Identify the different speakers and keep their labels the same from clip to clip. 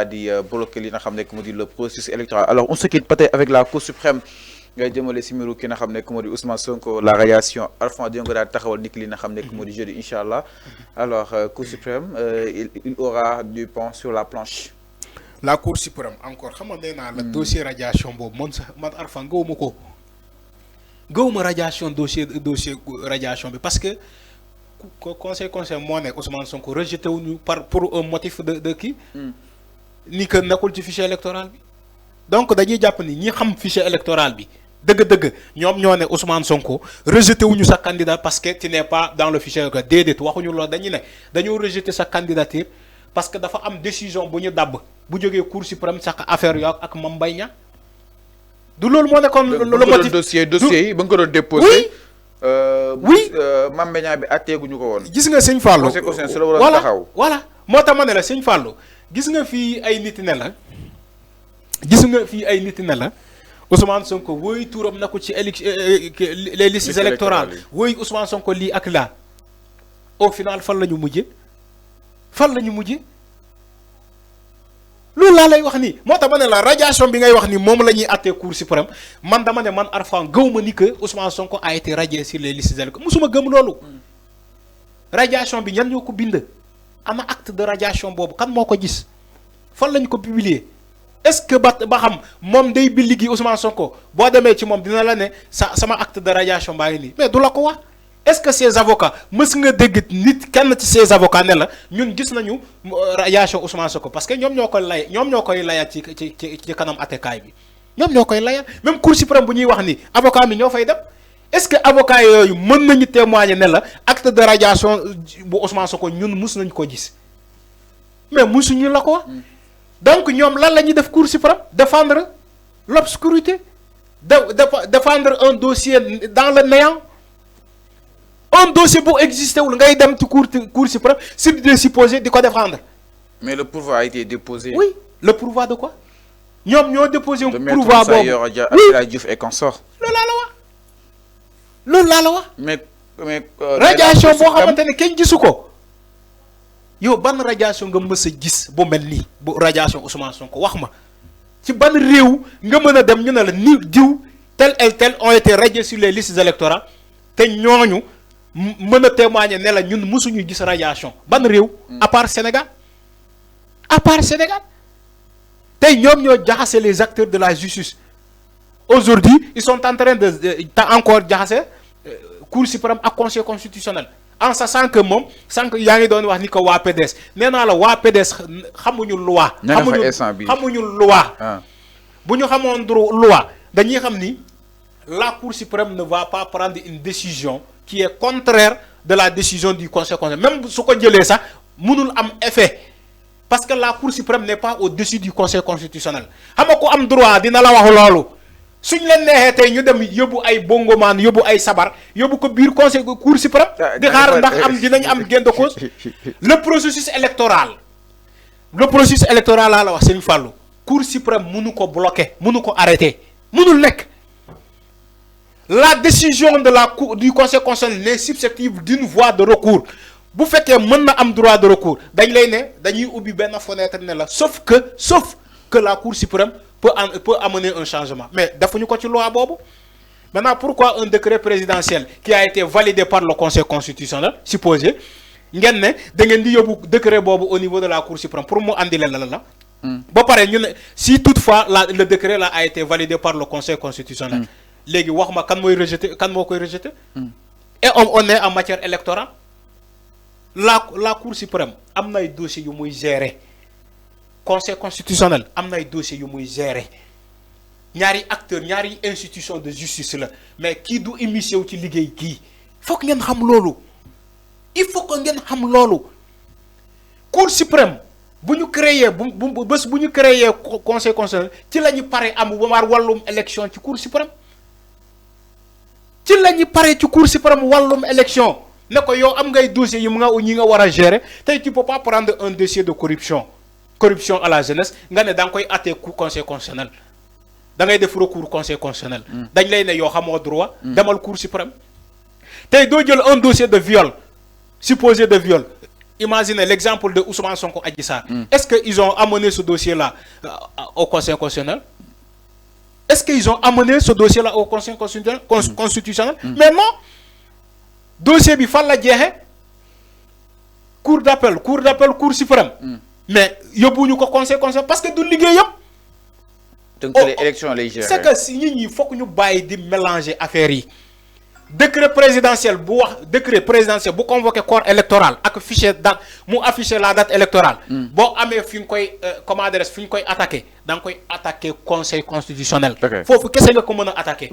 Speaker 1: di bloquer li nga xam ne moo di le processus électoral. Alors on se quitte peut-être avec la Cour suprême ngay jëmale si mbiru ki nga xam ne moo di Ousmane Sonko la radiation Arfan di nga daal taxawal niki li nga xam ne moo di jeudi incha allah. Alors Cour suprême il aura du pain sur la planche.
Speaker 2: La Cour suprême encore xam nga nee naa la dossier radiation boobu man Arfan gëwuma ko gëwuma radiation dossier radiation bi parce que conseil moo ne Ousmane Sonko rejeté wuñu pour un motif de kii. ni que nekkul ci fichier électoral bi donc dañuy jàpp ni ñi xam fichier électoral bi dëgg-dëgg ñoom ñoo ne Ousmane Sonko rejeté wuñu sa candidat parce que tu n'es pas dans le fichier électoral déedéet waxuñu loolu dañu ne dañoo rejeté sa candidature parce que dafa am décision bu ñu dabb bu jógee Cour suprême sax affaire yoo ak Mame Mbaye Niang du loolu moo nekkoon le motif
Speaker 1: dossier yi ba nga ko doon déposé.
Speaker 2: oui
Speaker 1: Mame Mbaye Niang bi atteeguñu ko woon.
Speaker 2: gis nga sëñ Fallou
Speaker 1: voilà
Speaker 2: moo tax ma ne la sëñ Fallou gis nga fii ay nit ne la Ousmane Sonko woy tuuram na ko ci les listes électorales woy Ousmane Sonko lii ak laa au final fan la ñu mujje loolu laa lay wax nii moo tax ma ne la radiation bi ngay wax ni moom la ñuy àttee Cour suprême man dama ne man Arfan gëw ma ni que Ousmane Sonko a été radié sur les listes électorales musuma gëm loolu radiation bi ñan ñoo ko bind ana acte de radiation boobu kan moo ko gis fan lañ ko publier est-ce que ba xam moom day bi liggéey Ousmane Sonko boo demee ci moom dina la ne sama acte de radiation baa ngi nii mais du la ko wax est-ce que ces avocats mës nga dégg nit kenn ci ces avocats ne la ñun gis nañu radiation Ousmane Sonko parce que ñoom ñoo koy layal ci kanam attekaay bi ñoom ñoo koy layal même Cour suprême bu ñuy wax ni avocat mi ñoo fay dem est-ce que avocat yooyu mën nañu témoigner ne la acte de radiation bu Ousmane Sonko ñun mus nañu ko gis mais musuñu la ko wax donc ñoom lan la ñuy def Cour suprême défendre l'obscurité défendre un dossier dans le néant un dossier bu existé wul ngay dem ci Cour suprême sur des supposés di ko défendre.
Speaker 1: mais le pourvoi a été déposé.
Speaker 2: oui le pourvoi de quoi ñoom ñoo déposé un pourvoi boobu
Speaker 1: oui Diouf et consort.
Speaker 2: loolu laa la wax.
Speaker 1: mais
Speaker 2: radiation boo xamante ne kenn gisu ko yow ban radiation nga mës a gis bu mel nii bu radiation Ousmane Sonko wax ma ci ban réew nga mën a dem ñu ne la ni diw tel et tel ont été radiés sur les listes électorales te ñooñu mën a témoigner ne la ñun mësuñu gis radiation ban réew. à part Sénégal tey ñoom ñoo jaxase les acteurs de la justice. Aujourd'hui, ils sont en train de encore jaxase Cour suprême ak Conseil constitutionnel en sachant que moom sànq yaa ngi doon wax ni ko waa PDS nee naa la waa PDS xamuñu loi. xamuñu loi. bu ñu xamoon loi dañuy xam ni la Cour suprême ne va pas prendre une décision qui est contraire de la décision du Conseil constitutionnel même su ko jëlee sax mënul am effet parce que la Cour suprême n'est pas au-dessus du Conseil constitutionnel xam nga ku am droit dina la wax loolu. suñ leen neexee tey ñu dem yóbbu ay bongomaan yóbbu ay sabar yóbbu ko biir conseil Cour suprême di xaar ndax dinañ am gain de cause le processus électoral laa la wax Serigne Fallou Cour suprême mënu ko bloquer mënu ko arrêter mënul nekk la décision de la cour du conseil constitutionnel n'est susceptible d'une voie de recours bu fekkee mën na am droit de recours dañ lay ne dañuy ubbi benn fenêtre ne la sauf que la Cour suprême peut amener un changement mais defuñu ko ci loi boobu maintenant pourquoi un décret présidentiel qui a été validé par le Conseil constitutionnel supposé ngeen ne da ngeen di yóbbu décret boobu au niveau de la Cour suprême pour mu andi leen la ba pare ñu ne si toutefois le décret là a été validé par le Conseil constitutionnel léegi wax ma kan moo koy rejeter et on est en matière électorale la Cour suprême am na ay dossiers yu muy gérer Conseil constitutionnel am na ay dossiers yu muy gérer ñaari acteurs ñaari institution de justice la mais kii du émission ci liggéey kii foog ngeen xam loolu il faut que ngeen xam loolu Cour suprême bu ñu créer bu ñu créer Conseil constitutionnel ci la ñu pare am wàllum élection ci Cour suprême ci la ñu pare ci Cour suprême wàllum élection ne ko yow am ngay dossiers yi ñi nga war a gérer tey tu peux pas prendre un dossier de corruption à la jeunesse nga ne da nga koy àttee Conseil constitutionnel da ngay def recours Conseil constitutionnel. dañ lay ne yoo xamoo droit. demal Cour suprême tey doo jël un dossier de viol supposé de viol imaginez l'exemple de Ousmane Sonko Adji Sarr. Est-ce qu'ils ont amené ce dossier-là au Conseil constitutionnel? Est-ce qu'ils ont amené ce dossier-là au Conseil constitutionnel? Mais non. Dossier bi fan la jeexee cour d'appel, cour suprême. Mais yóbbuñu ko Conseil constitutionnel parce que du liggéeyam.
Speaker 1: donc les élections lay gérer.
Speaker 2: C'est que si ñi il faut que ñu bàyyi di mélanger affaires yi. Décret présidentiel bu convoqué corps électoral ak fichier date mu afficher la date électorale. Bon amé fi nga koy comment adresse fi nga koy attaquer dang koy attaquer Conseil constitutionnel. Fofu kessé nga ko mëna attaquer.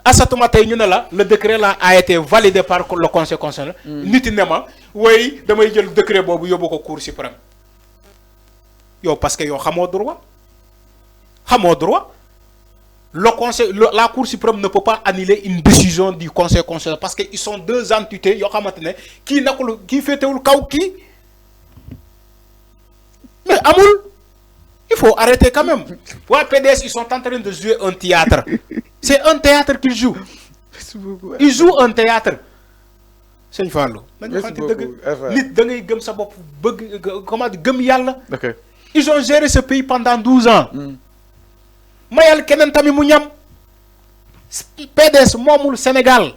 Speaker 2: Asatuma tay ñu ne la le décret là a été validé par le Conseil constitutionnel. Nit ne ma way damay jël décret bobu yóbbu ko Cour suprême. Yo parce que yo xamoo droit. La Cour suprême ne peut pas annuler une décision du Conseil constitutionnel parce qu'ils sont deux entités qui fait le kaw qui. Mais Amoul, il faut arrêter quand même. Ouais, PDS, ils sont en train de jouer un théâtre. C'est un théâtre qu'ils jouent. Ils jouent un théâtre. C'est une fois ils ont géré ce pays pendant 12 ans. Mayal kenen tamit mu ñam PDS moomul Sénégal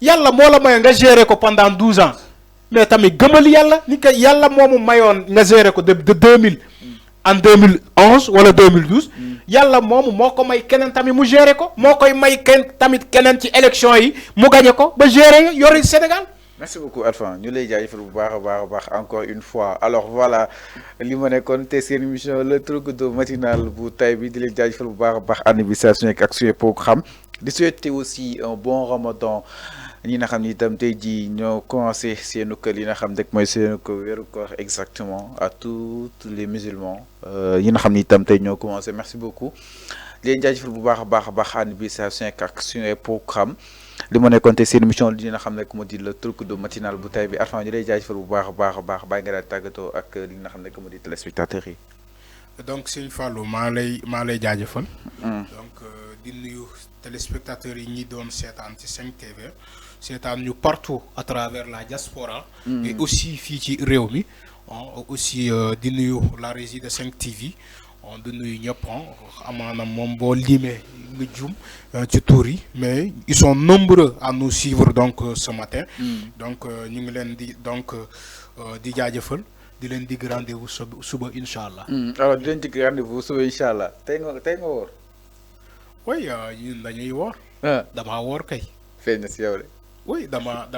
Speaker 2: yalla mo la may nga gérer ko pendant 12 ans mais tamit gëmal yalla ni que yalla moomu mayoon nga gérer ko de 2000 en 2011 wala 2012 yalla moomu moko may kenen tamit mu gérer ko mokoy may tamit kenen ci élection yi mu gagné ko ba gérer yori Sénégal.
Speaker 1: Merci beaucoup Alpha ñu lay jaajëfal bu baax encore une fois alors voilà li ma nekkoon te seen émission le truc de matinal bu tay bi di leen jaajëfal bu baax ànd bi saa su nekk ak suñu programme di souhaiter aussi un bon ramadan ñi nga xam ni itam tey jii ñoo commencé seenu kër yi nga xam rek mooy seenu ko weeru koor exactement à tous les musulmans yi nga xam ni itam tey ñoo commencé merci beaucoup di leen jaajëfal bu baax ànd bi saa su nekk ak suñu programme li ma nekkoon te seen émission li nga xam ne moo di le truc de matinal bu tay bi Arfan ñu lay jaajëfal bu baax bàyyi nga daal tàggatoo ak li nga xam ne moo di téléspectateurs yi.
Speaker 2: Donc Serigne Fallou maa lay jaajëfal. Donc di nuyu téléspectateurs yi ñi doon seetaan ci 5TV seetaan ñu partout à travers la diaspora. Et aussi fii ci réew mi aussi di nuyu la régie de 5TV. De nuyu ñëpp amaana moom boo limee nga jum ci tour yi mais ils sont nombreux à nous suivre donc ce matin. Donc ñu ngi leen di donc di jaajëfal di leen dig rendez-vous suba inshallah.
Speaker 1: Alors di leen dig rendez-vous suba inshallah tey nga woor.
Speaker 2: Oui ñun dañuy woor. Dama woor kay.
Speaker 1: feeñ na si yow de.
Speaker 2: Oui dama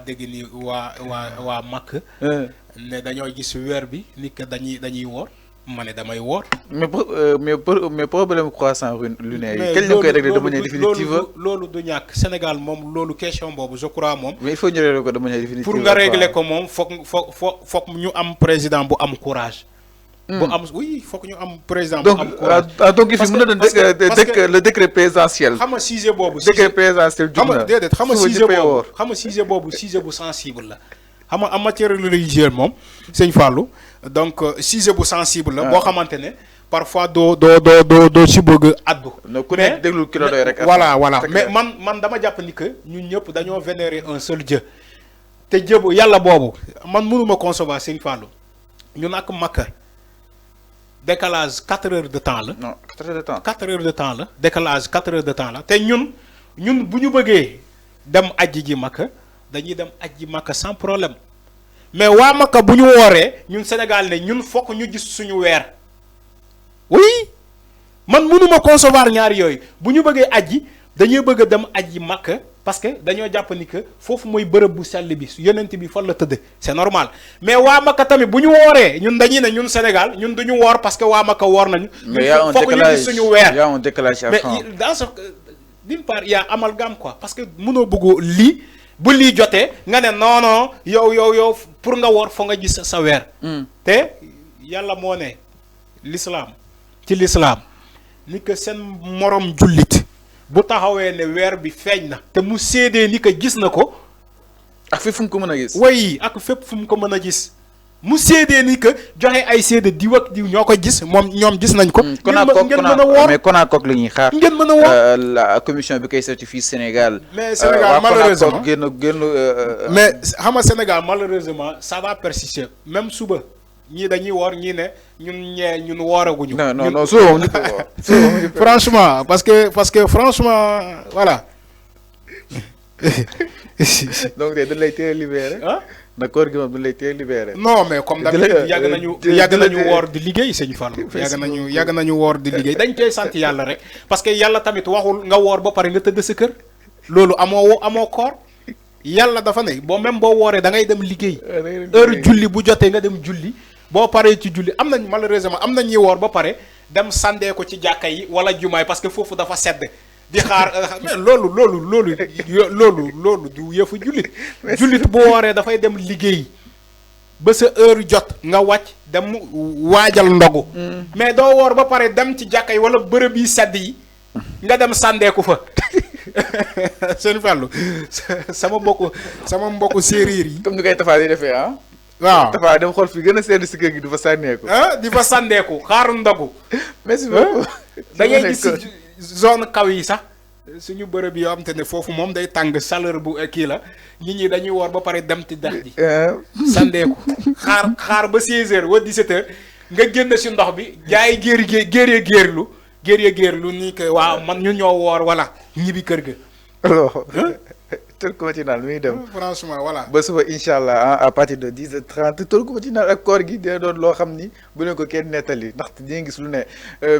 Speaker 2: dégg ni waa Makka. Ne dañoo gis weer bi ni que dañuy woor. Mané damay woor. mais problème croissant lunaire quel ñu koy régler de manière définitive. Lolu du ñak Sénégal mom lolu question bobu je crois mom.
Speaker 1: Mais il faut ñu régler ko de manière définitive.
Speaker 2: Pour nga régler ko mom fokk ñu am président bu am courage. Bu am oui fokk ñu am président bu am courage.
Speaker 1: Donc il faut mëna le décret présidentiel.
Speaker 2: Xam nga sujet bobu.
Speaker 1: Décret présidentiel
Speaker 2: xam nga dédé xam nga sujet bobu sujet bu sensible la. Xam nga en matière religieuse mom Seigne Fallou. Donc sujet bu sensible la boo xamante ne parfois doo ci bëgg addu
Speaker 1: mais déglu ki la doy rek
Speaker 2: voilà mais man dama jàpp ni que ñun ñëpp dañoo vénérer un seul Dieu te Dieu bu yàlla boobu man mënuma concevoir Sëñ Fallou ñun ak Makka décalage 4 heures de temps la.
Speaker 1: Non 4 heures de temps.
Speaker 2: 4 heures de temps la décalage 4 heures de temps la te ñun bu ñu bëggee dem aji ji Makka dañuy dem aji Makka sans problème. Mais waa Makka bu ñu wooree ñun Sénégal ne ñun fokk ñu gis suñu weer oui man mënuma concevoir ñaar yooyu bu ñu bëggee aji dañuy bëgg a dem aji Makka parce que dañoo jàpp ni que foofu mooy bërëb bu sell bi yonent bi fan la tëdd c'est normal mais waa Makka tamit bu ñu wooree ñun dañuy ne ñun Sénégal ñun duñu woor parce que waa Makka woor nañu.
Speaker 1: mais
Speaker 2: fokk ñu gis suñu weer
Speaker 1: y a un décalage
Speaker 2: mais dans ce d'une part il y a amalgame quoi parce que mënoo bëgg lii. Bu lii jotee nga ne non yow pour nga woor fo nga gis sa weer. te yàlla moo ne l'islam ni que seen morom jullit bu taxawee ne weer bi feeñ na te mu séedee ni que gis na ko.
Speaker 1: ak fépp fu mu ko mën a gis.
Speaker 2: way ak fépp fu mu ko mën a gis mu séedee ni que joxe ay séede diw ak diw ñoo ko gis moom ñoom gis nañ ko. ngeen mën a woor
Speaker 1: mais Konakook la ñuy xaar.
Speaker 2: ngeen mën a woor
Speaker 1: la commission bi koy certifié Sénégal.
Speaker 2: mais Sénégal malheureusement
Speaker 1: génn
Speaker 2: mais xam nga Sénégal malheureusement ça va persister même suba ñii dañuy woor ñii ne ñun wooraguñu.
Speaker 1: non suba moom ñu ko woor.
Speaker 2: franchement parce que franchement voilà.
Speaker 1: donc dañ lay teel a libéré.
Speaker 2: ah
Speaker 1: d'accord gi moom dañ lay teel a libéré.
Speaker 2: non mais comme d'habitude yàgg nañu woor di liggéey sëñ Fallou yàgg nañu woor di liggéey dañ koy sant yàlla rek parce que yàlla tamit waxul nga woor ba pare nga tëdd sa kër loolu amoo koor yàlla dafa ne boo même boo wooree da ngay dem liggéey heure julli bu jotee nga dem julli boo paree ci julli am nañ malheureusement am na ñuy woor ba pare dem sandee ko ci jàkka yi wala jumaay parce que foofu dafa sedd di xaar mais loolu du yëfu jullit jullit bu wooree dafay dem liggéey ba sa heure jot nga wàcc dem waajal ndogu mais doo woor ba pare dem ci jàkka yi wala bërëb yi sedd yi nga dem sàndeeku fa seen Fallou sama mbokku séeréer yi
Speaker 1: comme ni koy Tafa di defee ah
Speaker 2: waaw
Speaker 1: Tafa dem xool fi gën a sedd si kër gi di fa sànneeku
Speaker 2: di fa sàndeeku xaaru ndogu
Speaker 1: merci beaucoup
Speaker 2: da ngay gis zone kaw yi sax suñu bërëb yoo xam te ne foofu moom day tàng chaleur bu kii la nit ñi dañuy woor ba pare dem ci dex ji sandeeku xaar ba 16h wa 17h nga génn si ndox bi jaay géerlu nii que waaw man ñu ñoo woor wala ñibbi kër ga
Speaker 1: alors Tolku Matinal mi ngi dem
Speaker 2: franchement voilà
Speaker 1: ba suba incha allah à partir de 10h30 Tolku Matinal ak koor gi dina doon loo xam ni bu leen ko kenn nettali ndaxte di nga gis lu ne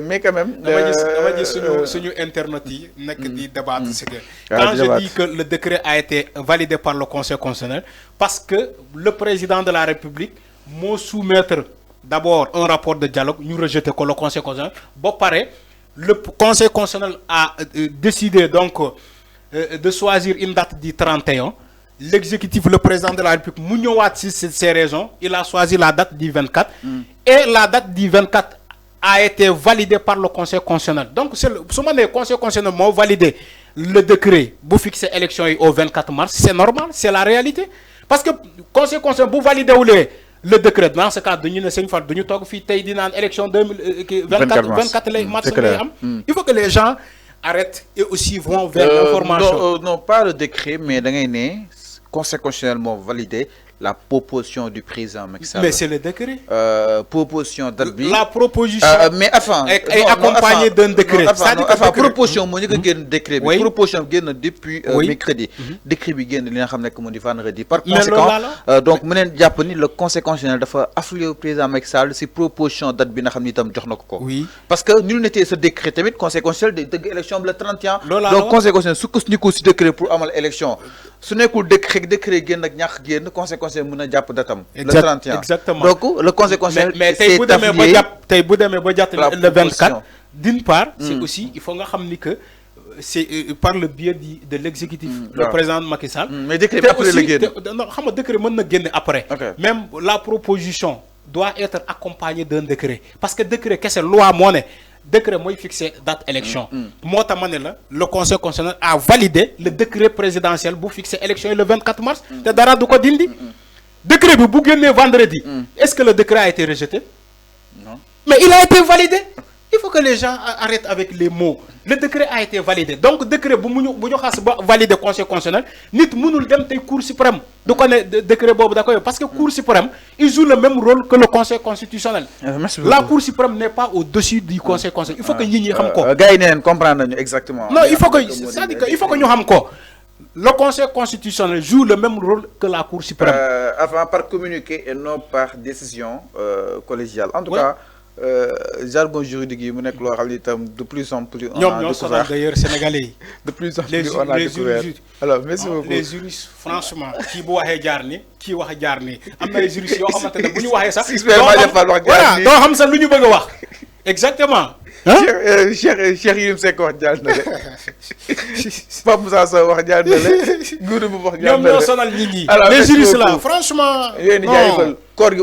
Speaker 1: mais quand même.
Speaker 2: dama gis suñu internet yi nekk di débattre ce que quand je dis que le décret a été validé par le Conseil constitutionnel parce que le président de la République moo soumettre d'abord un rapport de dialogue ñu rejeté ko le Conseil constitutionnel ba pare le Conseil constitutionnel a décidé donc de choisir une date du 31. L'exécutif, le président de la République, Mouniouat, si c'est ces raisons, il a choisi la date du 24. Et la date du 24 a été validée par le Conseil constitutionnel. Donc, le Conseil constitutionnel a validé le décret pour fixer l'élection au 24 mars. C'est normal, c'est la réalité. Parce que le Conseil constitutionnel, pour valider le décret, dans ce cas, nous avons élection 24 mars. Il faut que les gens arrêtent et aussi vont vers l'information.
Speaker 1: Non, pas le décret, mais le Conseil constitutionnel validé la proposition du président Macky Sall.
Speaker 2: Mais c'est le décret.
Speaker 1: Proposition d'Albi.
Speaker 2: La proposition
Speaker 1: mais enfin,
Speaker 2: est accompagnée d'un décret.
Speaker 1: Enfin, proposition, moi, je décret. Proposition gagne depuis mercredi. Décret gagne vendredi. Par conséquent, donc, le Conseil constitutionnel doit affilier au président Macky Sall si proposition d'Albi n'a jamais été
Speaker 2: oui.
Speaker 1: Parce que nous n'était ce décret, le Conseil constitutionnel de l'élection le 31. Donc, Conseil constitutionnel, ce décret pour avoir l'élection. Ce n'est que le décret gagne le Conseil constitutionnel mën jàpp datam le 31
Speaker 2: exactement
Speaker 1: donc le Conseil constitutionnel
Speaker 2: mais tey bu demee ba jàpp le 24 d'une part c'est aussi il faut nga xam ni que c'est par le biais de l'exécutif le président Macky Sall
Speaker 1: mais décret après le génn
Speaker 2: non xam nga décret mën na génn après même la proposition doit être accompagnée d'un décret parce que décret kese loi moo ne décret mooy fixé date élection moo tax ma ne la le Conseil constitutionnel a validé le décret présidentiel bu fixé élection le 24 mars te dara du ko dindi décret bi bu génnee vendredi est-ce que le décret a été rejeté
Speaker 1: non
Speaker 2: mais il a été validé il faut que les gens arrêtent avec les mots le décret a été validé donc décret bu ñu xas ba validé Conseil constitutionnel nit mënul dem tey Cour suprême du ko ne décret boobu da koy parce que Cour suprême il joue le même rôle que le Conseil constitutionnel la Cour suprême n'est pas au-dessus du Conseil constitutionnel il faut que ñi ñi xam ko
Speaker 1: gars yi neen comprendre nañu exactement
Speaker 2: non il faut que c'est-à-dire que il faut que ñu xam ko le Conseil constitutionnel joue le même rôle que la Cour suprême
Speaker 1: avant par communiqué et non par décision collégiale en tout cas jargon juridique yi mu nekk loo xam ne itam de plus en plus on a découvert
Speaker 2: d'ailleurs sénégalais
Speaker 1: de plus en plus on a découvert alors merci beaucoup
Speaker 2: les juristes franchement kii bu waxee jaar ni kii wax jaar ni am na ay juristes yoo xamante ne bu ñu waxee sax voilà doo xam sax lu ñu bëgg a wax exactement
Speaker 1: Cheikh Yérim Seck wax jaar na de Pape Moussa Sow wax jaar na le Goudou bu wax jaar na le
Speaker 2: ñoom ñoo sonal nit ñi les juristes là franchement
Speaker 1: yéen jaajëfal koor gi